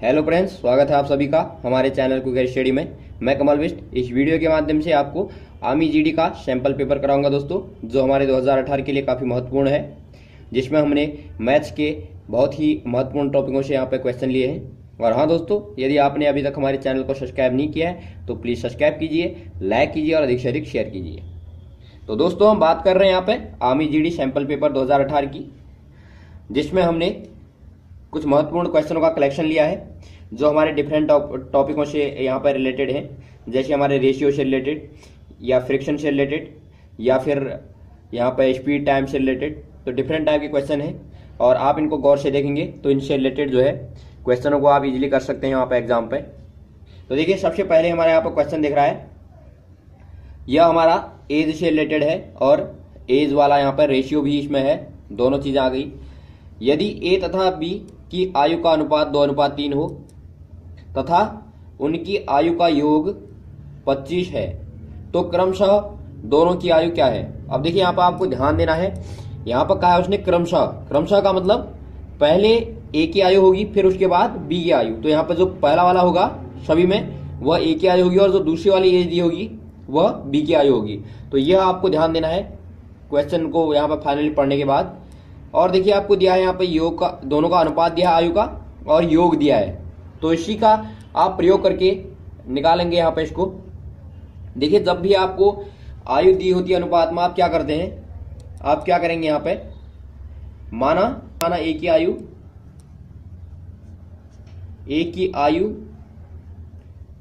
Hello friends, स्वागत है आप सभी का हमारे चैनल क्विक स्टडी में। मैं कमल बिष्ट इस वीडियो के माध्यम से आपको आर्मी जीडी का सैंपल पेपर कराऊंगा दोस्तों, जो हमारे 2018 के लिए काफ़ी महत्वपूर्ण है, जिसमें हमने मैथ्स के बहुत ही महत्वपूर्ण टॉपिकों से यहाँ पे क्वेश्चन लिए हैं। और हाँ दोस्तों, यदि आपने अभी तक हमारे चैनल को सब्सक्राइब नहीं किया है तो प्लीज़ सब्सक्राइब कीजिए, लाइक कीजिए और अधिक से अधिक शेयर कीजिए। तो दोस्तों, हम बात कर रहे हैं यहाँ पे आर्मी जीडी सैंपल पेपर 2018 की, जिसमें हमने कुछ महत्वपूर्ण क्वेश्चनों का कलेक्शन लिया है जो हमारे डिफरेंट टॉपिकों से यहाँ पर रिलेटेड हैं, जैसे हमारे रेशियो से रिलेटेड या फ्रिक्शन से रिलेटेड या फिर यहाँ पर स्पीड टाइम से रिलेटेड। तो डिफरेंट टाइप के क्वेश्चन हैं और आप इनको गौर से देखेंगे तो इनसे रिलेटेड जो है क्वेश्चनों को आप इजीली कर सकते हैं यहाँ पर एग्जाम पे। तो देखिए, सबसे पहले हमारे यहाँ पर क्वेश्चन दिख रहा है, यह हमारा एज से रिलेटेड है और एज वाला यहाँ पर रेशियो भी इसमें है, दोनों चीज़ें आ गई। यदि ए तथा बी की आयु का अनुपात 2:3 हो तथा उनकी आयु का योग 25 है तो क्रमशः दोनों की आयु क्या है। अब देखिए, यहाँ पर आपको ध्यान देना है, यहाँ पर कहा है उसने क्रमशः। क्रमशः का मतलब पहले ए की आयु होगी फिर उसके बाद बी की आयु। तो यहाँ पर जो पहला वाला होगा सभी में वह ए की आयु होगी और जो दूसरी वाली एज दी होगी वह बी की आयु होगी। तो यह आपको ध्यान देना है क्वेश्चन को यहाँ पर फाइनली पढ़ने के बाद। और देखिए, आपको दिया है यहाँ पे योग का, दोनों का अनुपात दिया है आयु का और योग दिया है, तो इसी का आप प्रयोग करके निकालेंगे यहाँ पे इसको। देखिए, जब भी आपको आयु दी होती है अनुपात में, आप क्या करते हैं, आप क्या करेंगे यहाँ पे, माना ए की आयु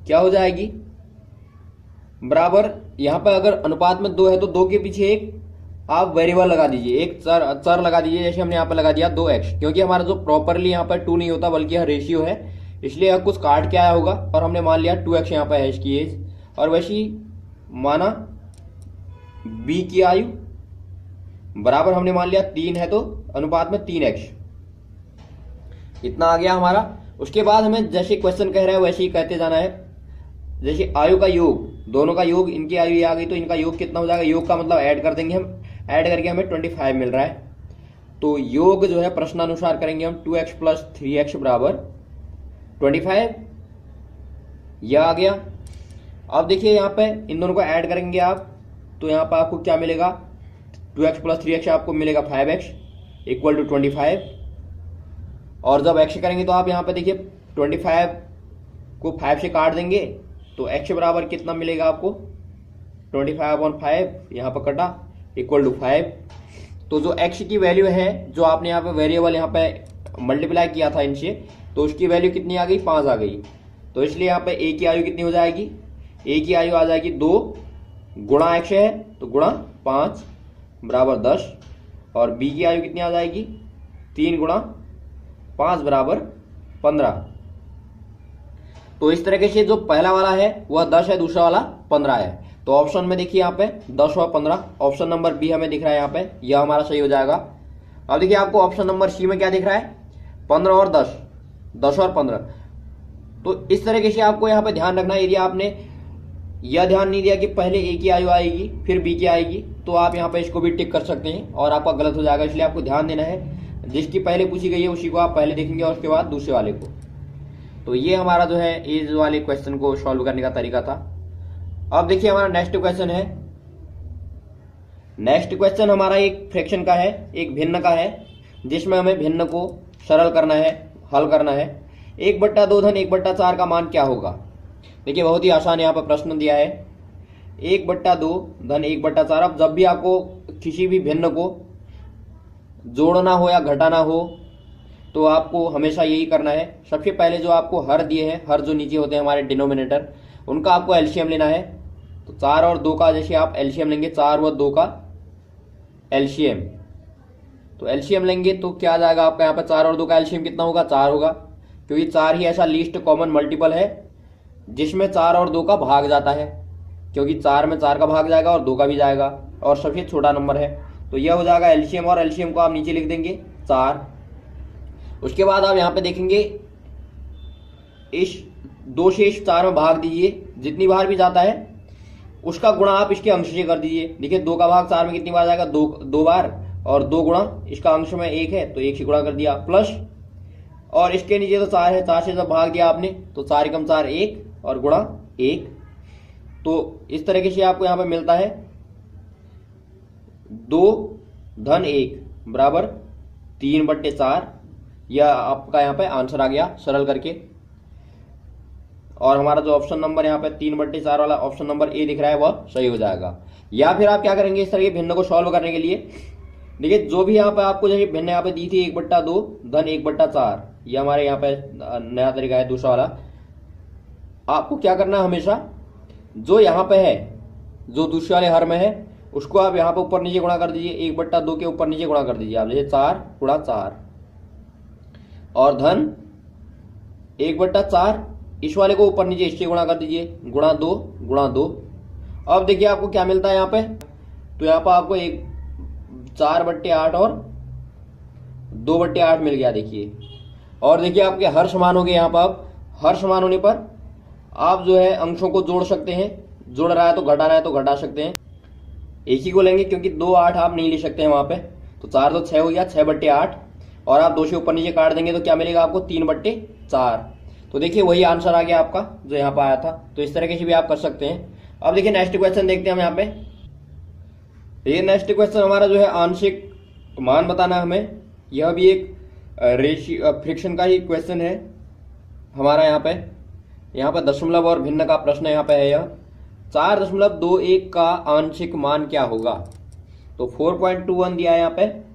क्या हो जाएगी बराबर, यहाँ पर अगर अनुपात में 2 है तो 2 के पीछे एक आप वेरिएबल लगा दीजिए, एक चर लगा दीजिए, जैसे हमने यहाँ पर लगा दिया 2x, क्योंकि हमारा जो प्रॉपरली यहाँ पर 2 नहीं होता बल्कि यह रेशियो है, इसलिए यह कुछ काट के आया होगा और हमने मान लिया 2x यहाँ पर है इसकी एज। और वैसी माना b की आयु बराबर हमने मान लिया 3 है तो अनुपात में 3x, इतना आ गया हमारा। उसके बाद हमें जैसे क्वेश्चन कह रहा है वैसे ही कहते जाना है। जैसे आयु का योग, दोनों का योग, इनकी आयु ये आ गई तो इनका योग कितना हो जाएगा, योग का मतलब ऐड कर देंगे हम, ऐड करके हमें 25 मिल रहा है। तो योग जो है प्रश्नानुसार करेंगे हम 2x + 3x बराबर 25, यह आ गया। अब देखिए, यहाँ पे इन दोनों को ऐड करेंगे आप तो यहाँ पर आपको क्या मिलेगा, 2x + 3x आपको मिलेगा 5x = 25। और जब x करेंगे तो आप यहाँ पे देखिए 25 को 5 से काट देंगे तो x बराबर कितना मिलेगा आपको, 25/5 यहाँ पर कटा = 5। तो जो x की वैल्यू है, जो आपने यहाँ पे वेरिएबल यहाँ पे मल्टीप्लाई किया था इनसे, तो उसकी वैल्यू कितनी आ गई, 5 आ गई। तो इसलिए यहाँ पे a की आयु कितनी हो जाएगी, a की आयु आ जाएगी 2 गुणा x है तो गुणा 5 बराबर 10, और b की आयु कितनी आ जाएगी, 3 गुणा 5 बराबर 15। तो इस तरीके से जो पहला वाला है वह 10 है, दूसरा वाला 15 है। तो ऑप्शन में देखिए यहाँ पे 10 और 15, ऑप्शन नंबर बी हमें दिख रहा है यहाँ पे, यह हमारा सही हो जाएगा। अब देखिए, आपको ऑप्शन नंबर सी में क्या दिख रहा है, 15 और 10, 10 और 15। तो इस तरीके से आपको यहाँ पे ध्यान रखना है। यदि आपने यह ध्यान नहीं दिया कि पहले ए की आयु आएगी फिर बी की आएगी, तो आप यहाँ पे इसको भी टिक कर सकते हैं और आपका गलत हो जाएगा। इसलिए आपको ध्यान देना है, जिसकी पहले पूछी गई है उसी को आप पहले देखेंगे और उसके बाद दूसरे वाले को। तो ये हमारा जो है एज वाले क्वेश्चन को सॉल्व करने का तरीका था। अब देखिए, हमारा नेक्स्ट क्वेश्चन है, नेक्स्ट क्वेश्चन हमारा एक फ्रैक्शन का है, एक भिन्न का है, जिसमें हमें भिन्न को सरल करना है, हल करना है। 1/2 धन 1/4 का मान क्या होगा। देखिए, बहुत ही आसान यहाँ पर प्रश्न दिया है, 1/2 धन 1/4। अब जब भी आपको किसी भी भिन्न को जोड़ना हो या घटाना हो तो आपको हमेशा यही करना है। सबसे पहले जो आपको हर दिए हैं, हर जो नीचे होते हैं हमारे डिनोमिनेटर, उनका आपको एलसीएम लेना है। तो 4 और 2 का जैसे आप एलसीएम लेंगे, 4 व 2 का एलसीएम, तो एलसीएम लेंगे तो क्या आ जाएगा आपका, यहाँ पर 4 और 2 का एलसीएम कितना होगा, 4 होगा, क्योंकि 4 ही ऐसा लीस्ट कॉमन मल्टीपल है जिसमें 4 और 2 का भाग जाता है, क्योंकि 4 में 4 का भाग जाएगा और 2 का भी जाएगा और सबसे छोटा नंबर है। तो यह हो जाएगा एलसीएम, और एलसीएम को आप नीचे लिख देंगे 4। उसके बाद आप यहाँ पे देखेंगे, इस 2 से इस 4 में भाग दीजिए, जितनी बार भी जाता है उसका गुणा आप इसके अंश से कर दीजिए। देखिए, 2 का भाग 4 में कितनी बार जाएगा, 2 बार, और 2 गुणा इसका अंश में 1 है तो 1 से गुणा कर दिया, प्लस और इसके नीचे तो 4 है, 4 से जब भाग दिया आपने तो 4 एकम 4 1 और गुणा 1। तो इस तरीके से आपको यहां पे मिलता है 2 धन 1 बराबर 3/4। यह आपका यहां पे आंसर आ गया सरल करके। और हमारा जो ऑप्शन नंबर यहाँ पे 3/4 वाला ऑप्शन नंबर ए दिख रहा है वह सही हो जाएगा। या फिर आप क्या करेंगे, इस तरह के भिन्न को सॉल्व करने के लिए देखिए जो भी यहाँ पे आपको जैसे भिन्न यहाँ पे दी थी 1/2 धन 1/4, ये हमारे यहाँ पे नया तरीका है दूसरा वाला। आपको क्या करना है, हमेशा जो यहाँ पे है, जो दूसरे वाले हर में है, उसको आप यहाँ पे ऊपर नीचे गुणा कर दीजिए। 1/2 के ऊपर नीचे गुणा कर दीजिए आप, जैसे 4 गुणा 4 और धन 1/4 इस वाले को ऊपर नीचे इससे गुणा कर दीजिए, गुणा 2। अब देखिए आपको क्या मिलता है यहाँ पे, तो यहाँ पर आपको 4/8 और 2/8 मिल गया देखिए। और देखिए आपके हर समान हो गए। यहाँ पर आप हर समान होने पर आप जो है अंशों को जोड़ सकते हैं, जुड़ रहा है तो घटा रहा है तो घटा सकते हैं। एक ही को लेंगे क्योंकि 2 8 आप नहीं ले सकते हैं वहां पे, तो 4 तो 6 हो गया, 6/8 और आप 2 से ऊपर नीचे काट देंगे तो क्या मिलेगा आपको 3/4। तो देखिए वही आंसर आ गया आपका जो यहाँ पर आया था। तो इस तरीके से भी आप कर सकते हैं। अब देखिए नेक्स्ट क्वेश्चन देखते हैं हम यहाँ पे। ये नेक्स्ट क्वेश्चन हमारा जो है आंशिक मान बताना हमें, यह भी एक रेशियो फ्रिक्शन का ही क्वेश्चन है हमारा। यहाँ पे दशमलव और भिन्न का प्रश्न यहाँ पे है। यह 4.21 का आंशिक मान क्या होगा। तो 4.21 दिया है यहाँ पे,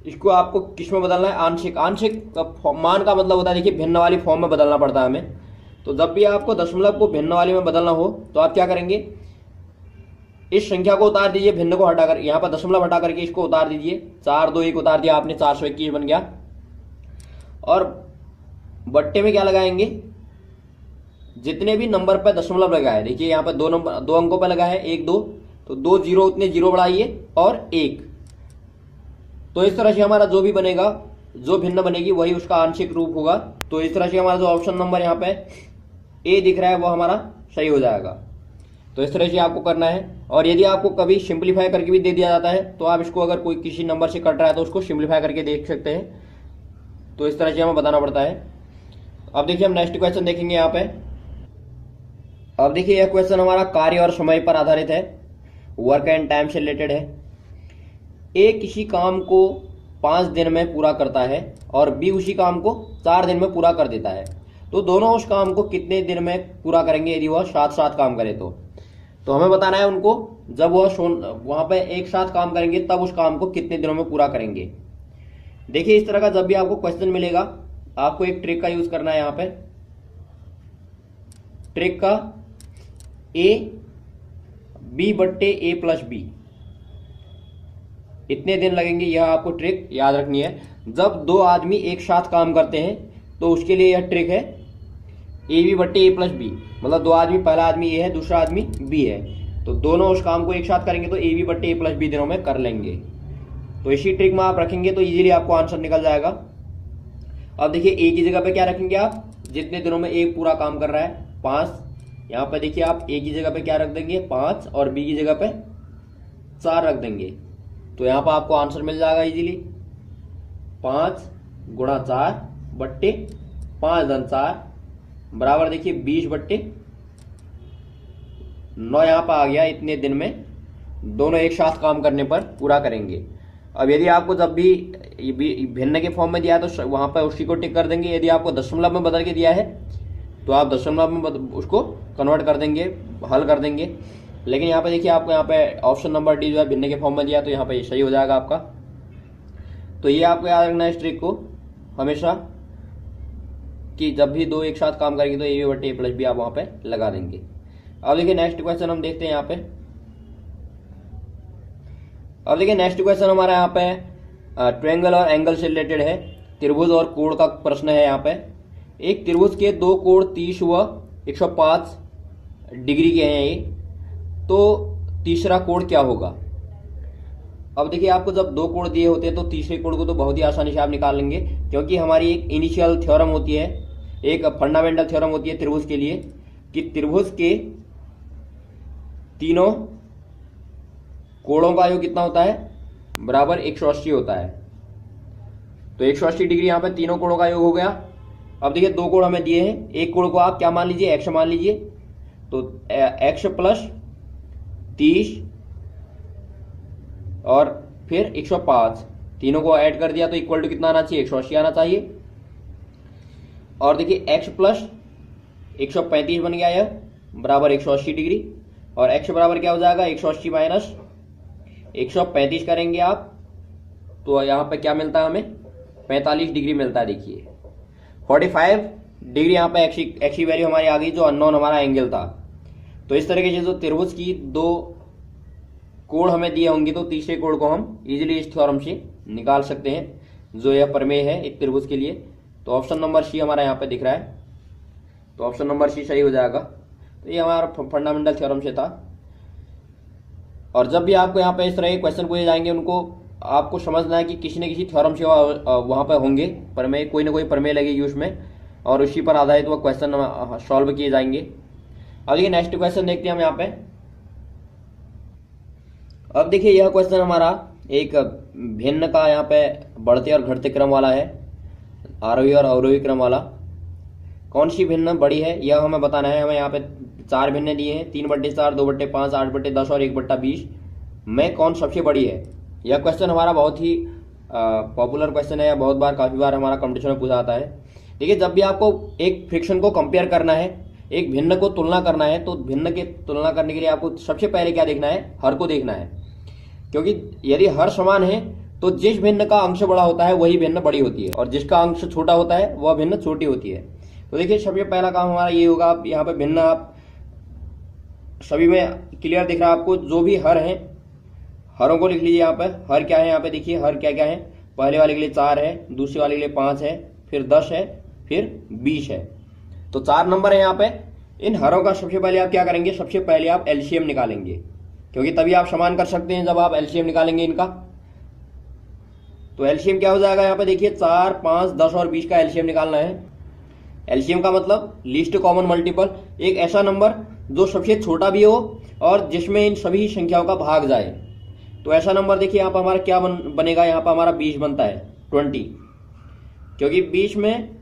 इसको आपको किस में बदलना है, आंशिक। आंशिक मान का मतलब होता है देखिए भिन्न वाली फॉर्म में बदलना पड़ता है हमें। तो जब भी आपको दशमलव को भिन्न वाली में बदलना हो तो आप क्या करेंगे, इस संख्या को उतार दीजिए, भिन्न को हटाकर, यहाँ पर दशमलव हटा करके इसको उतार दीजिए। 421 उतार दिया आपने, 421 बन गया। और बट्टे में क्या लगाएंगे, जितने भी नंबर पर दशमलव लगा है, देखिए यहाँ पर 2 अंकों पर लगा है 1 2, तो 2 जीरो, उतने जीरो बढ़ाइए और 1। तो इस तरह से हमारा जो भी बनेगा, जो भिन्न बनेगी वही उसका आंशिक रूप होगा। तो इस तरह से हमारा जो ऑप्शन नंबर यहाँ पे ए दिख रहा है वो हमारा सही हो जाएगा। तो इस तरह से आपको करना है। और यदि आपको कभी सिंप्लीफाई करके भी दे दिया जाता है तो आप इसको, अगर कोई किसी नंबर से कट रहा है तो उसको सिंप्लीफाई करके देख सकते हैं। तो इस तरह से हमें बताना पड़ता है। अब देखिए हम नेक्स्ट क्वेश्चन देखेंगे यहाँ पे। अब देखिए यह क्वेश्चन हमारा कार्य और समय पर आधारित है, वर्क एंड टाइम से रिलेटेड है। ए किसी काम को 5 दिन में पूरा करता है और बी उसी काम को 4 दिन में पूरा कर देता है। तो दोनों उस काम को कितने दिन में पूरा करेंगे यदि वह साथ साथ काम करे तो हमें बताना है उनको, जब वह वहां पे एक साथ काम करेंगे तब उस काम को कितने दिनों में पूरा करेंगे। देखिए इस तरह का जब भी आपको क्वेश्चन मिलेगा, आपको एक ट्रिक का यूज करना है। यहाँ पे ट्रिक का ए B/A+B, इतने दिन लगेंगे, यह आपको ट्रिक याद रखनी है। जब 2 आदमी एक साथ काम करते हैं तो उसके लिए यह ट्रिक है AB/A+B, मतलब 2 आदमी, पहला आदमी ए है, दूसरा आदमी बी है, तो दोनों उस काम को एक साथ करेंगे तो AB/A+B दिनों में कर लेंगे। तो इसी ट्रिक में आप रखेंगे तो इजीली आपको आंसर निकल जाएगा। अब देखिए ए की जगह पे क्या रखेंगे आप, जितने दिनों में ए पूरा काम कर रहा है 5, यहाँ पे देखिए आप ए की जगह पे क्या रख देंगे 5 और बी की जगह पे 4 रख देंगे। तो यहाँ पर आपको आंसर मिल जाएगा इजीली, 5 गुणा 4 बट्टे 5 धन 4 बराबर देखिए 20/9 यहाँ पर आ गया। इतने दिन में दोनों एक साथ काम करने पर पूरा करेंगे। अब यदि आपको जब भी भिन्न के फॉर्म में दिया है तो वहां पर उसी को टिक कर देंगे। यदि आपको दशमलव में बदल के दिया है तो आप दशमलव में उसको कन्वर्ट कर देंगे, हल कर देंगे। लेकिन यहाँ पे देखिए आपको यहाँ पे ऑप्शन नंबर डी जो है भिन्न के फॉर्म में दिया, तो यहाँ पे सही हो जाएगा आपका। तो ये आपको याद रखना है इस ट्रिक को हमेशा, कि जब भी 2 एक साथ काम करेंगे तो AB/A+B आप वहां पे लगा देंगे। अब देखिए नेक्स्ट क्वेश्चन हम देखते हैं यहाँ पे। अब देखिए नेक्स्ट क्वेश्चन हमारा यहाँ पे ट्रायंगल और एंगल से रिलेटेड है, त्रिभुज और कोण का प्रश्न है। यहाँ पे एक त्रिभुज के 2 कोण 30 व 105 डिग्री के हैं ये, तो तीसरा कोण क्या होगा। अब देखिए आपको जब 2 कोण दिए होते हैं तो तीसरे कोण को तो बहुत ही आसानी से आप निकाल लेंगे, क्योंकि हमारी एक इनिशियल थ्योरम होती है, एक फंडामेंटल थ्योरम होती है त्रिभुज के लिए, कि त्रिभुज के तीनों कोणों का योग कितना होता है, बराबर 180 होता है। तो 180 डिग्री यहाँ पे तीनों कोणों का योग हो गया। अब देखिए दो कोण हमें दिए हैं, एक कोण को आप क्या मान लीजिए, एक्स मान लीजिए, तो एक्स प्लस 30 और फिर 105, तीनों को ऐड कर दिया तो इक्वल टू कितना आना चाहिए, 180 आना चाहिए। और देखिए एक्स प्लस 135 बन गया यह, बराबर 180 डिग्री, और एक्स बराबर क्या हो जाएगा, 180 माइनस 135 करेंगे आप तो यहाँ पे क्या मिलता है हमें, 45 डिग्री मिलता है। देखिए 45 डिग्री यहाँ पे एक्स की वैल्यू हमारी आ गई, जो अननोन हमारा एंगल था। तो इस तरीके से जो त्रिभुज की दो कोण हमें दिए होंगे तो तीसरे कोण को हम इजीली इस थ्योरम से निकाल सकते हैं, जो यह प्रमेय है एक त्रिभुज के लिए। तो ऑप्शन नंबर सी हमारा यहाँ पे दिख रहा है, तो ऑप्शन नंबर सी सही हो जाएगा। तो ये हमारा फंडामेंटल थ्योरम से था। और जब भी आपको यहाँ पे इस तरह के क्वेश्चन पूछे जाएंगे, उनको आपको समझना है कि किसी न किसी थ्योरम से वहाँ पे होंगे प्रमेय, कोई ना कोई प्रमेय लगेगी उसमें, और उसी पर आधारित वो क्वेश्चन सॉल्व किए जाएंगे। अब देखिए नेक्स्ट क्वेश्चन देखते हैं हम यहाँ पे। अब देखिए यह क्वेश्चन हमारा एक भिन्न का यहाँ पे बढ़ते और घटते क्रम वाला है, आरोही और अवरोही क्रम वाला। कौन सी भिन्न बड़ी है यह हमें बताना है। हमें यहाँ पे 4 भिन्न दिए हैं, 3/4, 2/5, 8/10 और 1/20 में कौन सबसे बड़ी है। यह क्वेश्चन हमारा बहुत ही पॉपुलर क्वेश्चन है, बहुत बार काफी बार हमारा कंपटीशन में पूछा आता है। देखिए जब भी आपको एक फ्रैक्शन को कंपेयर करना है, एक भिन्न को तुलना करना है, तो भिन्न के तुलना करने के लिए आपको सबसे पहले क्या देखना है, हर को देखना है। क्योंकि यदि हर समान है तो जिस भिन्न का अंश बड़ा होता है वही भिन्न बड़ी होती है, और जिसका अंश छोटा होता है वह भिन्न छोटी होती है। तो देखिए सबसे पहला काम हमारा ये होगा, आप यहाँ पे भिन्न आप सभी में क्लियर दिख रहा है आपको, जो भी हर हैं हरों को लिख लीजिए। यहाँ पे हर क्या है, यहाँ पे देखिए हर क्या क्या है। पहले वाले के लिए 4 है, दूसरे वाले के लिए 5 है, फिर 10 है, फिर 20 है। तो 4 नंबर है यहाँ पे। इन हरों का सबसे पहले आप क्या करेंगे, सबसे पहले आप एलसीएम निकालेंगे, क्योंकि तभी आप समान कर सकते हैं जब आप एलसीएम निकालेंगे इनका। तो एलसीएम क्या हो जाएगा, यहाँ पे देखिए 4, 5, 10 और 20 का एलसीएम निकालना है। एलसीएम का मतलब लीस्ट कॉमन मल्टीपल, एक ऐसा नंबर जो सबसे छोटा भी हो और जिसमें इन सभी संख्याओं का भाग जाए। तो ऐसा नंबर देखिए यहाँ पर हमारा क्या बनेगा, यहाँ पर हमारा 20 बनता है, 20, क्योंकि 20 में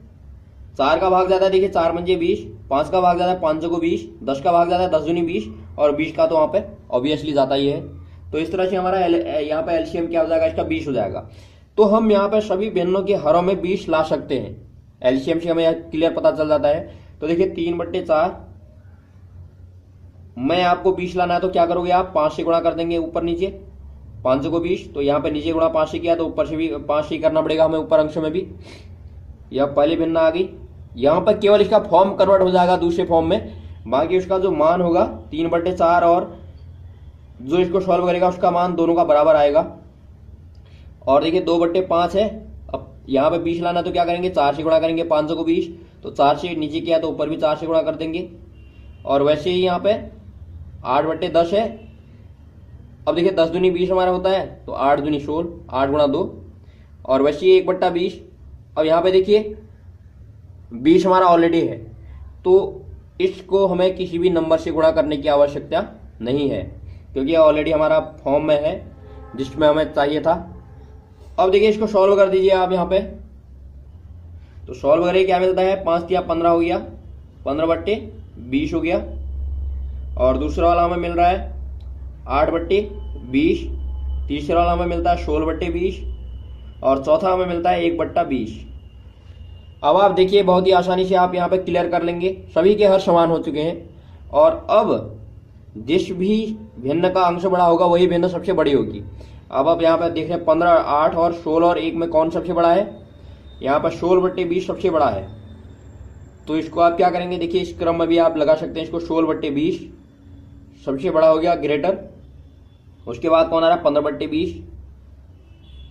4 का भाग जाता है, देखिए 4 पंजे 20, 5 का भाग जाता है 5 को 20, 10 का भाग जाता है 10 दूनी 20, और 20 का तो वहाँ पे ऑब्वियसली जाता ही है। तो इस तरह से हमारा यहाँ पे एलसीएम क्या हो जाएगा, इसका 20 हो जाएगा। तो हम यहाँ पे सभी भिन्नों के हरों में 20 ला सकते हैं, एलसीएम से हमें क्लियर पता चल जाता है। तो देखिए 3/4 में आपको 20 लाना है, तो क्या करोगे आप 5 से गुणा कर देंगे ऊपर नीचे, 5 को 20, तो यहाँ पे नीचे गुणा 5 से किया तो ऊपर से भी 5 से करना पड़ेगा हमें, ऊपर अंश में भी। यह पहली भिन्न आ गई। यहाँ पर केवल इसका फॉर्म कन्वर्ट हो जाएगा दूसरे फॉर्म में, बाकी उसका जो मान होगा 3/4 और जो इसको सॉल्व करेगा उसका मान दोनों का बराबर आएगा। और देखिए 2/5 है, अब यहाँ पे 20 लाना तो क्या करेंगे, 4 से गुणा करेंगे, 5 को 20, तो 4 से नीचे किया तो ऊपर भी 4 से गुणा कर देंगे। और वैसे ही यहाँ पे 8/10 है। अब देखिए 10 दूनी 20 हमारा होता है, तो 8 दूनी 16, 8 गुणा 2, और वैसे ही 1/20। अब यहाँ पे देखिए 20 हमारा ऑलरेडी है, तो इसको हमें किसी भी नंबर से गुणा करने की आवश्यकता नहीं है, क्योंकि यह ऑलरेडी हमारा फॉर्म में है जिसमें हमें चाहिए था। अब देखिए इसको सॉल्व कर दीजिए आप यहाँ पे, तो सॉल्व करिए क्या मिलता है, 5 या 15 हो गया, 15/20 हो गया। और दूसरा वाला हमें मिल रहा है 8/20, तीसरा वाला हमें मिलता है 16/20, और चौथा हमें मिलता है 1/20। अब आप देखिए बहुत ही आसानी से आप यहाँ पे क्लियर कर लेंगे, सभी के हर समान हो चुके हैं। और अब जिस भी भिन्न का अंश बड़ा होगा वही भिन्न सबसे बड़ी होगी। अब आप यहाँ पे देख रहे हैं 15, 8 और 16 और 1 में कौन सबसे बड़ा है, यहाँ पर 16/20 सबसे बड़ा है। तो इसको आप क्या करेंगे, देखिए इस क्रम में भी आप लगा सकते हैं इसको, 16/20 सबसे बड़ा हो गया, ग्रेटर। उसके बाद कौन आ रहा है, 15/20,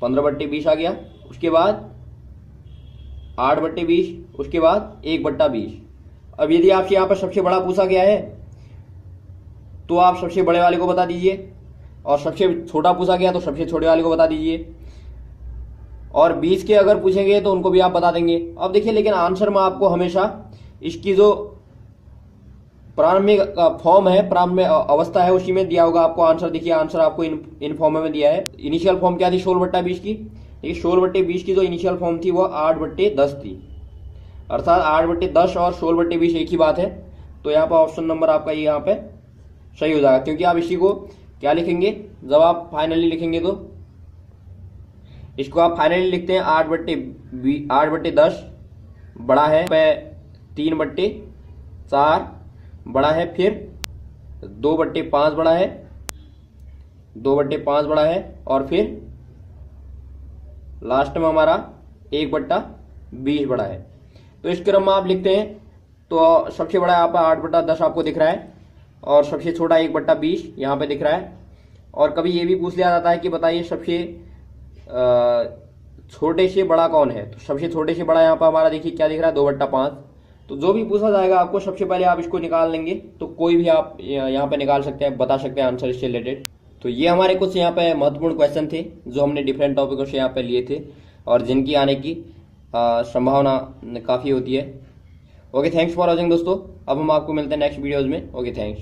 15/20 आ गया। उसके बाद 8/20, उसके बाद 1/20। अब यदि आपसे यहाँ पर सबसे बड़ा पूछा गया है तो आप सबसे बड़े वाले को बता दीजिए, और सबसे छोटा पूछा गया तो सबसे छोटे वाले को बता दीजिए, और 20 के अगर पूछेंगे तो उनको भी आप बता देंगे। अब देखिए लेकिन आंसर में आपको हमेशा इसकी जो प्रारंभिक फॉर्म है, प्रारंभिक अवस्था है, उसी में दिया होगा आपको आंसर। देखिए आंसर आपको इन फॉर्म में दिया है। इनिशियल फॉर्म क्या थी, 16/20 की। देखिए 16/20 की जो इनिशियल फॉर्म थी वो 8/10 थी। अर्थात 8/10 और 16/20 एक ही बात है। तो यहाँ पर ऑप्शन नंबर आपका ये यहाँ पे सही हो जाएगा, क्योंकि आप इसी को क्या लिखेंगे जब आप फाइनली लिखेंगे, तो इसको आप फाइनली लिखते हैं 8/10 बड़ा है 3/4 बड़ा है, फिर 2/5 बड़ा है, 2/5 बड़ा है, और फिर लास्ट में हमारा 1/20 बड़ा है। तो इस क्रम में आप लिखते हैं तो सबसे बड़ा यहाँ पर 8/10 आपको दिख रहा है और सबसे छोटा 1/20 यहाँ पे दिख रहा है। और कभी ये भी पूछ लिया जाता है कि बताइए सबसे छोटे से बड़ा कौन है, तो सबसे छोटे से बड़ा यहाँ पर हमारा देखिए क्या दिख रहा है 2/5। तो जो भी पूछा जाएगा आपको सबसे पहले आप इसको निकाल लेंगे, तो कोई भी आप यहाँ पे निकाल सकते हैं, बता सकते हैं आंसर इससे रिलेटेड। तो ये हमारे कुछ यहाँ पे महत्वपूर्ण क्वेश्चन थे जो हमने डिफरेंट टॉपिकों से यहाँ पे लिए थे और जिनकी आने की संभावना काफ़ी होती है। ओके, थैंक्स फॉर वॉचिंग दोस्तों। अब हम आपको मिलते हैं नेक्स्ट वीडियोज़ में। Okay, thanks.